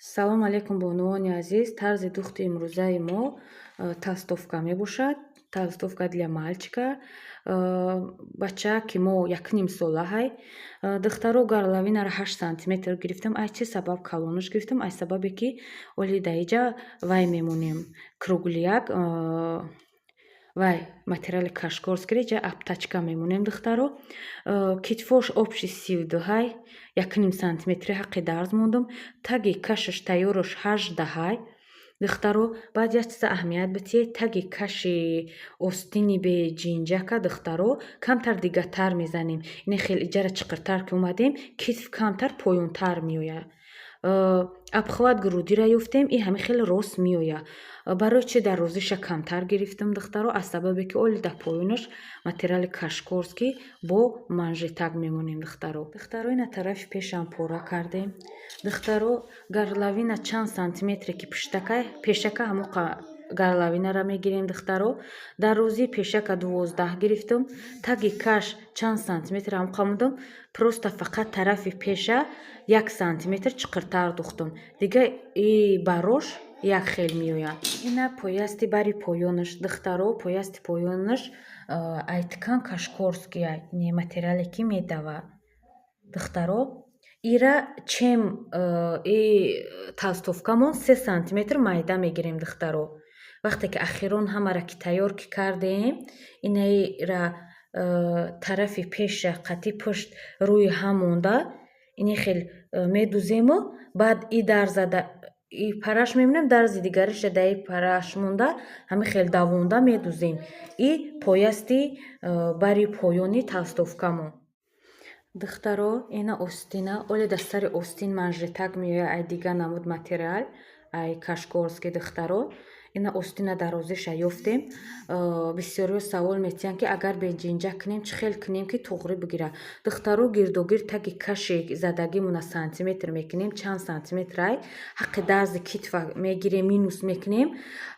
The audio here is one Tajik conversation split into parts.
салом алейкум бонувони азиз. Тарзи духти имрӯзаи мо толстовка мебошад. Толстовка для мальчика. Бача ки мо 1,5 сола ҳай. Духтаро гарлавинаро 8 сантиметр гирифтам. Ай чӣ сабаб калонаш гирифтам? Ай сабабе ки оли даиҷа вай мемонем кругляк вай материали кашкорскире ҷа аптачка мемонем духтаро. Китфош общий 32 ҳай. 1,5 сантиметри ҳаққи дарз мондам. Таги кашаш тайёрош 18 ҳай. духтаро баъд як чиза аҳамият битие таги каши остини бе ҷинҷака духтаро камтар дигатар мезанем. Ине хеле ҷара чиқиртар ки омадем китф камтар поёнтар меояд. обхват грудиро ёфтем и ҳами хеле рост меояд. барои чи дарозиша камтар гирифтам духтаро аз сабабе ки оли дар поёнаш материали кашкорский бо манжетак мемонем духтаро. Духтаро ина тарафи пешам пора кардем. духтаро гарлавина чанд сантиметре ки пешака ҳамо гарлавинара мегирем духтаро. дарозии пешака 12 гирифтам. таги каш чанд сантиметр ҳам қамудам. просто фақат тарафи пеша 1 сантиметр чиқиртар духтам. Дига и барош як хел меояд. Ина поясти бари поёнаш духтаро. поясти поёнаш айтикан кашкорский не материале ки медава духтаро. ира чем и толстовкамон 3 сантиметр майда мегирем духтаро. вақте ки ахирон ҳамара ки тайёр ки кардем инаира тарафи пеша қати пушт рӯи ҳам монда ини хел медузему. баъд и дарзада и параш мемонем дарзи дигариша да и параш монда ҳами хел давонда медузем и поясти бари поёни толстовкамон. духтаро ина остина оли дар сари остин манжетак меояд ай дига намуд материал ай кашкорский духтаро. ина остина дарозиша ёфтем. бисёриҳо савол метиҳанд ки агар бе ҷинҷак кинем чӣ хел кинем ки туғри бигирад. духтаро гирдогир таги каши задагимона сантиметр мекунем. чанд сантиметр ай ҳаққи дарзи китфа мегирем минус мекунем.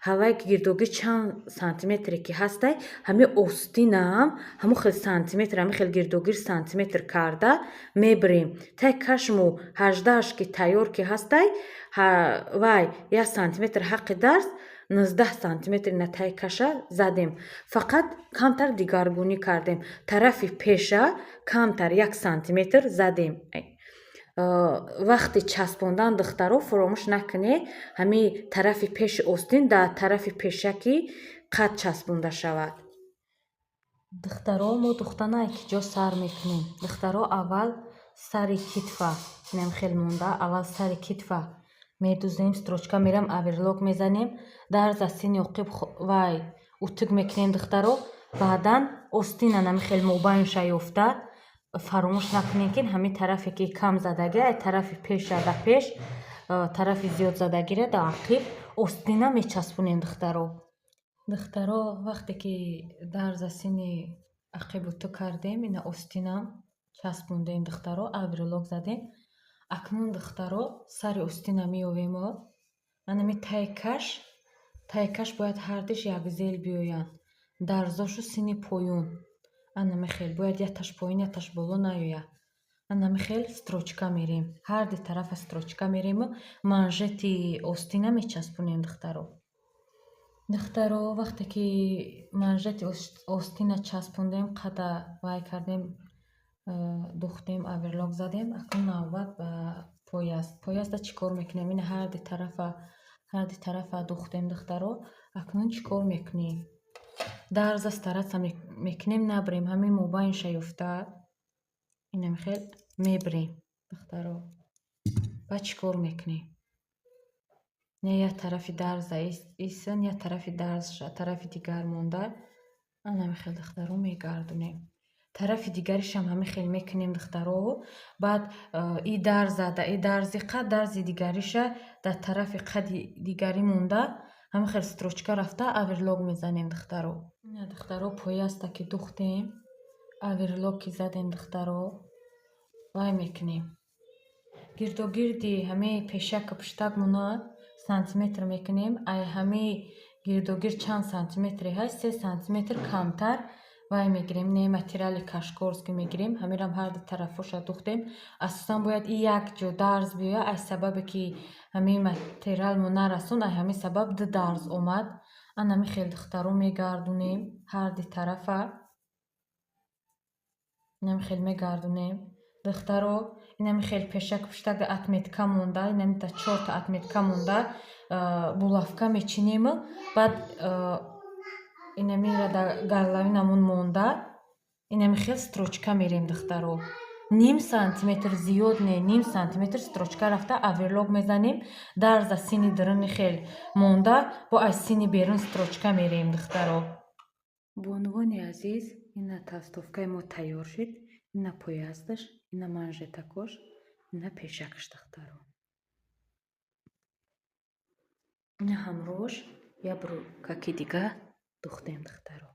ҳавай гирдогир чанд сантиметре ки ҳастай ҳами остинам ҳамо хел сантиметр ҳами хел гирдогир сантиметр карда мебирем. тай кашмо 18 ки тайёр ки ҳастай вай 1 сантиметр ҳаққи дарз 19 сантиметр на тай каша задем. фақат камтар дигаргунӣ кардем. тарафи пеша камтар 1 сантиметр задем. вақти часпондан духтаро фаромӯш накунед ҳами тарафи пеши остин дар тарафи пешаки қад часпонда шавад. духтаро мо духтана ки ҷо сар мекунем. духтаро аввал сари китфа инам хел монда аввал сари китфа медузем строчка мерам аверлок мезанем. дарза сини оқиб вай утуг мекунем духтаро. баъдан остина нами хел мобайнша ёфта фаромӯш накунем ки ҳами тарафе ки кам задаги ай тарафи пеша да пеш тарафи зиёд задагира да ақиб остина мечаспонем духтаро. духтаро вақте ки дарза сини ақиб утуг кардем ина остина часпондем духтаро аверлок задем. акнун духтаро сари остина меовем. анами тай каш бояд ҳардиш якзел биёянд. дарзошу сини поён анами хел бояд яташ поин яташ боло наёяд. анами хел строчка мерем. ҳарди тарафа строчка мерему манжети остина мечаспонем духтаро. духтаро вақте ки манжети остина часпондем қада вай кардем духтем аверлок задем. акнун навбат ба поясда чӣ кор мекунем? ина ҳарди тарафа духтем духтаро. акнун чӣ кор мекунем? дарза старатса мекунем набирем ҳамин мобайнша ёфтад инам хел мебирем духтаро. ба чӣ кор мекунем? не я тарафи дарза исын я тарафи дарзша тарафи дигар монда анами хел духтаро мегардонем. тарафи дигаришам ҳами хел мекунем духтаро. баъд и дарза да и дарзи қад дарзи дигариша дар тарафи қади дигари монда ҳами хел строчка рафта аверлок мезанем духтаро. ина духтаро пояста ки духтем аверлок ки задем духтаро вай мекунем. гирдогирди ҳами пешака пуштак монад сантиметр мекунем. ай ҳами гирдогир чанд сантиметре ҳаст 3 сантиметр камтар вай мегирем, не материали кашкорский мегирем, ҳамирам ҳар ду тарафоша духтем. Асосан бояд и як ҷо дарз биёя, ай сабабе ки ҳамин материалмо нарасун, ай ҳамин сабаб ду дарз омад. Анами хел духтаро мегардунем ҳар ду тарафа. Инами хел мегардунем духтаро. Инами хел пешак пуштага отметка монда, инами та 4 та отметка монда булавка мечинем. Баъд инамира да горловинамон монда, инами хел строчка мерем духтаро. Ним сантиметр зиёд не, ним сантиметр строчка рафта оверлок мезанем. Дарза сини дурuni хел монда, бо аз сини берун строчка мерем духтаро. Бонувони азиз, ина толстовкаи мо тайёр шуд. Ина пояздаш, ина манжетакош, ина пешакаш духтаро. Ина ҳамроҳш я бирӯ каки дига духтем духтаро.